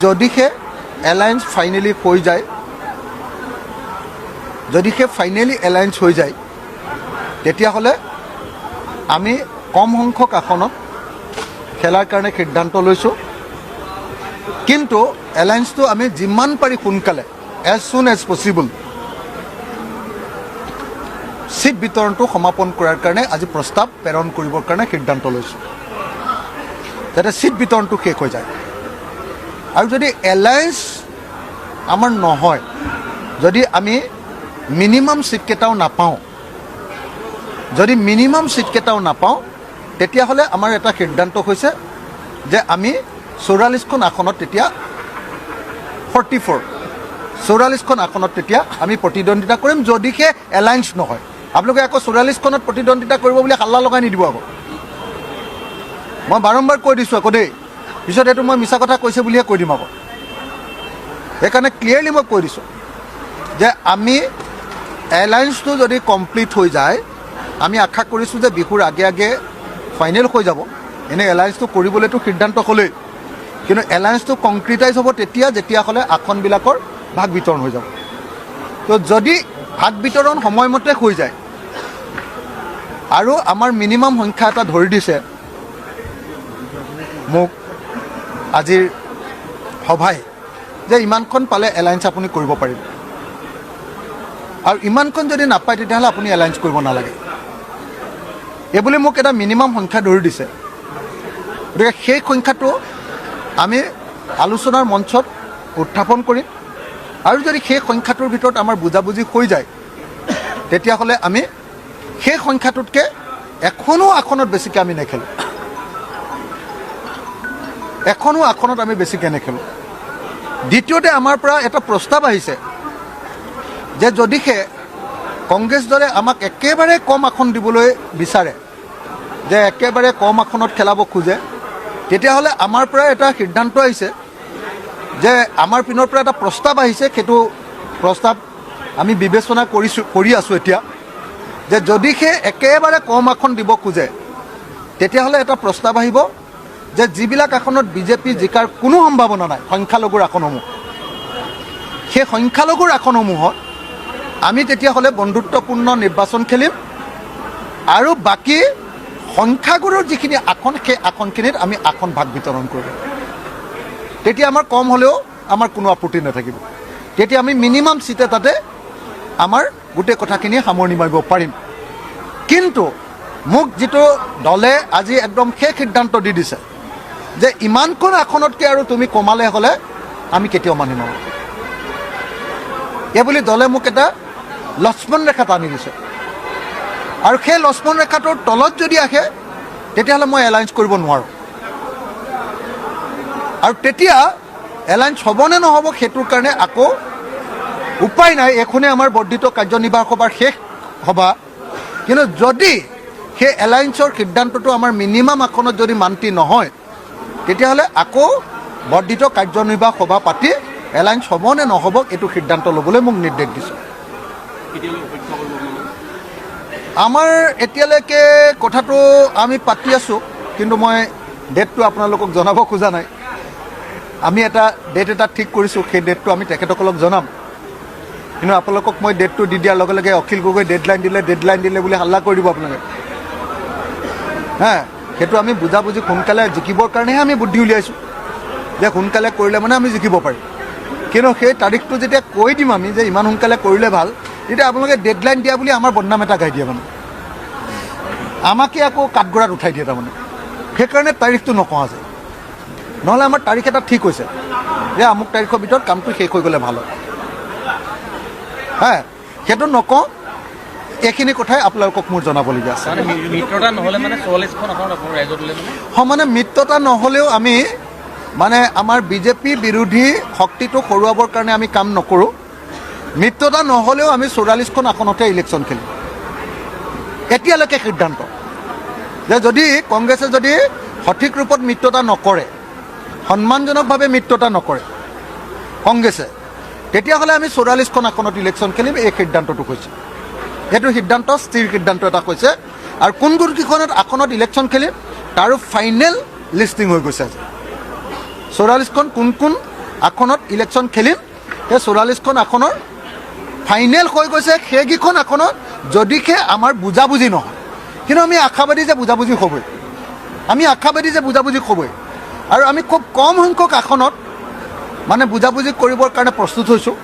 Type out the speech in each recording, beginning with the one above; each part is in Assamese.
যদিহে এলায়েন্স ফাইনেলি হৈ যায়, যদিহে ফাইনেলি এলায়েন্স হৈ যায়, তেতিয়াহ'লে আমি কম সংখ্যক আসনত খেলাৰ কাৰণে সিদ্ধান্ত লৈছোঁ। কিন্তু এলায়েন্সটো আমি যিমান পাৰি সোনকালে as soon as possible sheet বিতৰণটো সমাপন কৰাৰ কাৰণে আজি প্ৰস্তাৱ প্ৰেৰণ কৰিবৰ কাৰণে সিদ্ধান্ত লৈছোঁ, যাতে চিট বিতৰণটো শেষ হৈ যায়। আৰু যদি এলায়েন্স আমাৰ নহয়, যদি আমি মিনিমাম চিটকেইটাও নাপাওঁ, যদি মিনিমাম চিটকেইটাও নাপাওঁ, তেতিয়াহ'লে আমাৰ এটা সিদ্ধান্ত হৈছে যে আমি 44খন আসনত তেতিয়া 44খন আসনত তেতিয়া আমি প্ৰতিদ্বন্দ্বিতা কৰিম, যদিহে এলায়েন্স নহয়। আপোনালোকে আকৌ 44খনত প্ৰতিদ্বন্দ্বিতা কৰিব বুলি হাল্লা লগাই নিদিব আকৌ। মই বাৰম্বাৰ কৈ দিছোঁ আকৌ দেই, পিছত এইটো মই মিছা কথা কৈছে বুলিহে কৈ দিম আকৌ। সেইকাৰণে ক্লিয়াৰলি মই কৈ দিছোঁ যে আমি এলায়েন্সটো যদি কমপ্লিট হৈ যায়, আমি আশা কৰিছোঁ যে বিহুৰ আগে আগে ফাইনেল হৈ যাব। এনেই এলায়েন্সটো কৰিবলৈতো সিদ্ধান্ত হ'লেই, কিন্তু এলায়েন্সটো কংক্ৰিটাইজ হ'ব তেতিয়া যেতিয়াহ'লে আসনবিলাকৰ ভাগ বিতৰণ হৈ যাব। তো যদি ভাগ বিতৰণ সময়মতে হৈ যায় আৰু আমাৰ মিনিমাম সংখ্যা এটা ধৰি দিছে মোক আজিৰ সভাই, যে ইমানখন পালে এলায়েন্স আপুনি কৰিব পাৰিব, আৰু ইমানখন যদি নাপায় তেতিয়াহ'লে আপুনি এলায়েন্স কৰিব নালাগে, এইবুলি মোক এটা মিনিমাম সংখ্যা ধৰি দিছে। গতিকে সেই সংখ্যাটো আমি আলোচনাৰ মঞ্চত উত্থাপন কৰিম, আৰু যদি সেই সংখ্যাটোৰ ভিতৰত আমাৰ বুজাবুজি হৈ যায়, তেতিয়াহ'লে আমি সেই সংখ্যাটোতকৈ এখনো আসনত বেছিকৈ আমি নেখেলোঁ, এখনো আসনত আমি বেছিকৈ নেখেলোঁ। দ্বিতীয়তে আমাৰ পৰা এটা প্ৰস্তাৱ আহিছে যে যদিহে কংগ্ৰেছ দলে আমাক একেবাৰে কম আসন দিবলৈ বিচাৰে, যে একেবাৰে কম আসনত খেলাব খোজে, তেতিয়াহ'লে আমাৰ পৰা এটা সিদ্ধান্ত আহিছে, যে আমাৰ পিনৰ পৰা এটা প্ৰস্তাৱ আহিছে, সেইটো প্ৰস্তাৱ আমি বিবেচনা কৰি আছোঁ এতিয়া, যে যদিহে একেবাৰে কম আসন দিব খোজে, তেতিয়াহ'লে এটা প্ৰস্তাৱ আহিব যে যিবিলাক আসনত বিজেপি জিকাৰ কোনো সম্ভাৱনা নাই, সংখ্যালঘুৰ আসনসমূহ, সেই সংখ্যালঘুৰ আসনসমূহত আমি তেতিয়াহ'লে বন্ধুত্বপূৰ্ণ নিৰ্বাচন খেলিম, আৰু বাকী সংখ্যাগুৰুৰ যিখিনি আসন, সেই আসনখিনিত আমি আসন ভাগ বিতৰণ কৰিম। তেতিয়া আমাৰ কম হ'লেও আমাৰ কোনো আপত্তি নাথাকিব, তেতিয়া আমি মিনিমাম চিট এটাতে আমাৰ গোটেই কথাখিনি সামৰণি মাৰিব পাৰিম। কিন্তু মোক যিটো দলে আজি একদম শেষ সিদ্ধান্ত দি দিছে যে ইমানখন আসনতকৈ আৰু তুমি কমালে হ'লে আমি কেতিয়াও মানি নলওঁ, এইবুলি দলে মোক এটা লক্ষ্মণ ৰেখা টানি দিছে, আৰু সেই লক্ষ্মণ ৰেখাটোৰ তলত যদি আহে তেতিয়াহ'লে মই এলায়েন্স কৰিব নোৱাৰোঁ। আৰু তেতিয়া এলায়েন্স হ'ব নে নহ'ব সেইটোৰ কাৰণে আকৌ উপায় নাই, এইখনেই আমাৰ বৰ্ধিত কাৰ্যনিৰ্বাহক সভাৰ শেষ সভা। কিন্তু যদি সেই এলায়েন্সৰ সিদ্ধান্তটো আমাৰ মিনিমাম আসনত যদি মান্তি নহয়, তেতিয়াহ'লে আকৌ বৰ্ধিত কাৰ্যনিৰ্বাহক সভা পাতি এলায়েন্স হ'ব নে নহ'ব এইটো সিদ্ধান্ত ল'বলৈ মোক নিৰ্দেশ দিছে। আমাৰ এতিয়ালৈকে কথাটো আমি পাতি আছোঁ, কিন্তু মই ডেটটো আপোনালোকক জনাব খোজা নাই। আমি এটা ডেট এটা ঠিক কৰিছোঁ, সেই ডেটটো আমি তেখেতসকলক জনাম। কিন্তু আপোনালোকক মই ডেটটো দি দিয়াৰ লগে লগে অখিল গগৈ ডেডলাইন দিলে বুলি হাল্লা কৰি দিব আপোনালোকে। সেইটো আমি বুজাবুজি সোনকালে জিকিবৰ কাৰণেহে আমি বুদ্ধি উলিয়াইছোঁ, যে সোনকালে কৰিলে মানে আমি জিকিব পাৰিম। কিন্তু সেই তাৰিখটো যেতিয়া কৈ দিম আমি যে ইমান সোনকালে কৰিলে ভাল, তেতিয়া আপোনালোকে ডেডলাইন দিয়া বুলি আমাৰ বদনাম এটা গাই দিয়ে, মানে আমাকে আকৌ কাঠগড়াত উঠাই দিয়ে তাৰমানে। সেইকাৰণে তাৰিখটো নকওঁ আজি, নহ'লে আমাৰ তাৰিখ এটা ঠিক হৈছে যে আমুক তাৰিখৰ ভিতৰত কামটো শেষ হৈ গ'লে ভাল হয়। সেইটো নকওঁ, এইখিনি কথাই আপোনালোকক মোৰ জনাবলগীয়া আছে। মিত্ৰতা নহ'লে মানে 44খন আসন ৰাইজত দিলে মানে মিত্ৰতা নহ'লেও আমি মানে আমাৰ বিজেপি বিৰোধী শক্তিটো হৰুৱাবৰ কাৰণে আমি কাম নকৰোঁ। মিত্ৰতা নহ'লেও আমি 44খন আসনতে ইলেকশ্যন খেলিম। এতিয়ালৈকে সিদ্ধান্ত যে যদি কংগ্ৰেছে যদি সঠিক ৰূপত মিত্ৰতা নকৰে, সন্মানজনকভাৱে মিত্ৰতা নকৰে কংগ্ৰেছে, তেতিয়াহ'লে আমি 44খন আসনত ইলেকশ্যন খেলিম, এই সিদ্ধান্তটো হৈছে। সেইটো সিদ্ধান্ত স্থিৰ সিদ্ধান্ত এটা হৈছে, আৰু কোন কোনকেইখনত আসনত ইলেকশ্যন খেলিম তাৰো ফাইনেল লিষ্টিং হৈ গৈছে আজি। 44খন কোন কোন আসনত ইলেকশ্যন খেলিম সেই 44খন আসনৰ ফাইনেল হৈ গৈছে সেইকেইখন আসনত যদিহে আমাৰ বুজাবুজি নহয় কিন্তু আমি আশাবাদী যে বুজাবুজি হ'বই আৰু আমি খুব কম সংখ্যক আসনত মানে বুজাবুজি কৰিবৰ কাৰণে প্ৰস্তুত হৈছোঁ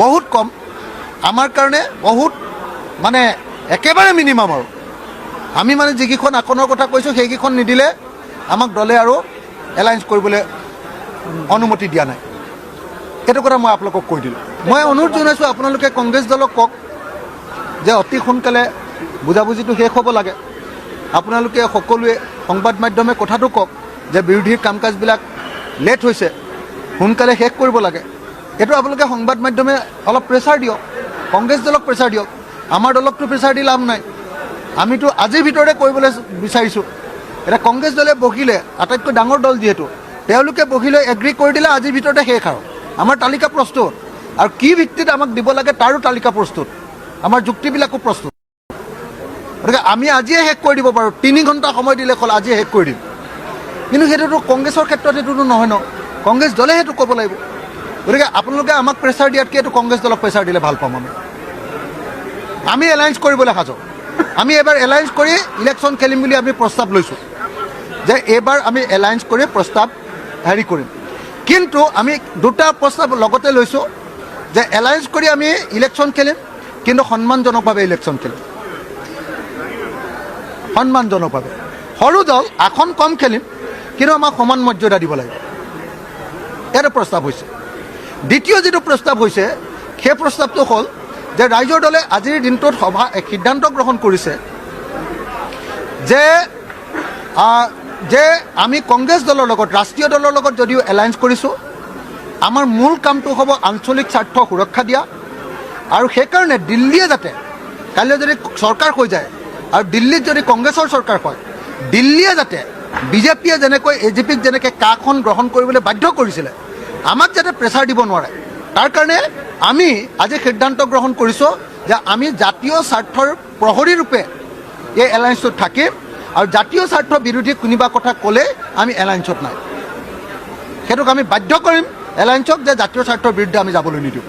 বহুত কম আমাৰ কাৰণে বহুত মানে একেবাৰে মিনিমাম আৰু আমি মানে যিকেইখন আসনৰ কথা কৈছোঁ সেইকেইখন নিদিলে আমাক দলে আৰু এলায়েন্স কৰিবলৈ অনুমতি দিয়া নাই এইটো কথা মই আপোনালোকক কৈ দিলোঁ মই অনুৰোধ জনাইছোঁ আপোনালোকে কংগ্ৰেছ দলক কওক যে অতি সোনকালে বুজাবুজিটো শেষ হ'ব লাগে আপোনালোকে সকলোৱে সংবাদ মাধ্যমে কথাটো কওক যে বিৰোধীৰ কাম কাজবিলাক লেট হৈছে সোনকালে শেষ কৰিব লাগে এইটো আপোনালোকে সংবাদ মাধ্যমে অলপ প্ৰেছাৰ দিয়ক কংগ্ৰেছ দলক প্ৰেছাৰ দিয়ক আমাৰ দলকতো প্ৰেছাৰ দি লাভ নাই আমিতো আজিৰ ভিতৰতে কৰিবলৈ বিচাৰিছোঁ এতিয়া কংগ্ৰেছ দলে বহিলে আটাইতকৈ ডাঙৰ দল যিহেতু তেওঁলোকে বহিলে এগ্ৰী কৰি দিলে আজিৰ ভিতৰতে শেষ আৰু আমাৰ তালিকা প্ৰস্তুত আৰু কি ভিত্তিত আমাক দিব লাগে তাৰো তালিকা প্ৰস্তুত আমাৰ যুক্তিবিলাকো প্ৰস্তুত গতিকে আমি আজিয়ে শেষ কৰি দিব পাৰোঁ 3 ঘণ্টা সময় দিলে হ'ল আজিয়ে শেষ কৰি দিম কিন্তু সেইটোতো কংগ্ৰেছৰ ক্ষেত্ৰত সেইটোতো নহয় ন কংগ্ৰেছ দলে সেইটো ক'ব লাগিব গতিকে আপোনালোকে আমাক প্ৰেছাৰ দিয়াতকৈ এইটো কংগ্ৰেছ দলক প্ৰেছাৰ দিলে ভাল পাম আমি এলায়েন্স কৰিবলৈ সাজু আমি এবাৰ এলায়েন্স কৰি ইলেকশ্যন খেলিম বুলি আমি প্ৰস্তাৱ লৈছোঁ যে এইবাৰ আমি এলায়েন্স কৰি প্ৰস্তাৱ হেৰি কৰিম কিন্তু আমি দুটা প্ৰস্তাৱ লগতে লৈছোঁ যে এলায়েন্স কৰি আমি ইলেকশ্যন খেলিম কিন্তু সন্মানজনকভাৱে ইলেকশ্যন খেলিম সন্মানজনকভাৱে সৰু দল আসন কম খেলিম কিন্তু আমাক সমান মৰ্যাদা দিব লাগিব এইটো প্ৰস্তাৱ হৈছে দ্বিতীয় যিটো প্ৰস্তাৱ হৈছে সেই প্ৰস্তাৱটো হ'ল যে ৰাইজৰ দলে আজিৰ দিনটোত সিদ্ধান্ত গ্ৰহণ কৰিছে যে আমি কংগ্ৰেছ দলৰ লগত ৰাষ্ট্ৰীয় দলৰ লগত যদিও এলায়েন্স কৰিছোঁ আমাৰ মূল কামটো হ'ব আঞ্চলিক স্বাৰ্থ সুৰক্ষা দিয়া আৰু সেইকাৰণে দিল্লীয়ে যাতে কাইলৈ যদি চৰকাৰ হৈ যায় আৰু দিল্লীত যদি কংগ্ৰেছৰ চৰকাৰ হয় দিল্লীয়ে যাতে বিজেপিয়ে যেনেকৈ এজিপিক যেনেকৈ কাখন গ্ৰহণ কৰিবলৈ বাধ্য কৰিছিলে আমাক যাতে প্ৰেছাৰ দিব নোৱাৰে তাৰ কাৰণে আমি আজি সিদ্ধান্ত গ্ৰহণ কৰিছোঁ যে আমি জাতীয় স্বাৰ্থৰ প্ৰহৰী ৰূপে এই এলায়েন্সটোত থাকিম আৰু জাতীয় স্বাৰ্থ বিৰোধী কোনোবা কথা ক'লে আমি এলায়েন্সত নাই সেইটোক আমি বাধ্য কৰিম এলায়েন্সক যে জাতীয় স্বাৰ্থৰ বিৰুদ্ধে আমি যাবলৈ নিদিওঁ